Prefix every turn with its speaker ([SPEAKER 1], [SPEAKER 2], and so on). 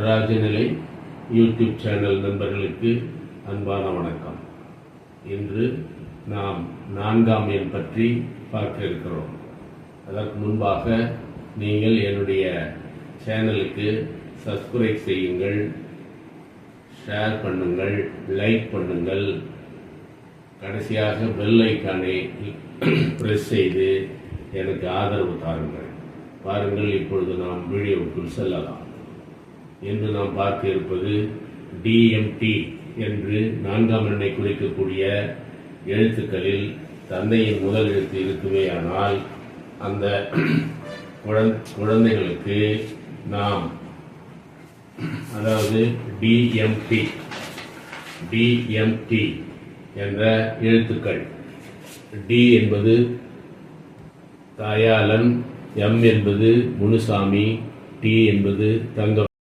[SPEAKER 1] Rajanilai YouTube channel நண்பர்களுக்கு அன்பான வணக்கம். இன்று நாம் 4ஆம் எண் பற்றி பார்க்க இருக்கிறோம். அதற்கு முன்பாக நீங்கள் என்னுடைய சேனலுக்கு சப்ஸ்கிரைப் செய்யுங்கள், ஷேர் பண்ணுங்கள், லைக் பண்ணுங்கள், கடைசியாக பெல் ஐக்கானை பிரஸ் செய்து எனக்கு ஆதரவு தாருங்கள். பாருங்கள், இப்பொழுது நாம் வீடியோவுக்குள் செல்லலாம். என்று நாம் பார்க்க இருப்பது டிஎம்டி என்று 4ஆம் எண்ணை குறிக்கக்கூடிய எழுத்துக்களில் தந்தையின் முதல் எழுத்து இருக்குமேயானால் அந்த குழந்தைகளுக்கு நாம் அதாவது டிஎம்டி என்ற எழுத்துக்கள். டி என்பது தாயாளன், எம் என்பது முனுசாமி, டி என்பது தங்க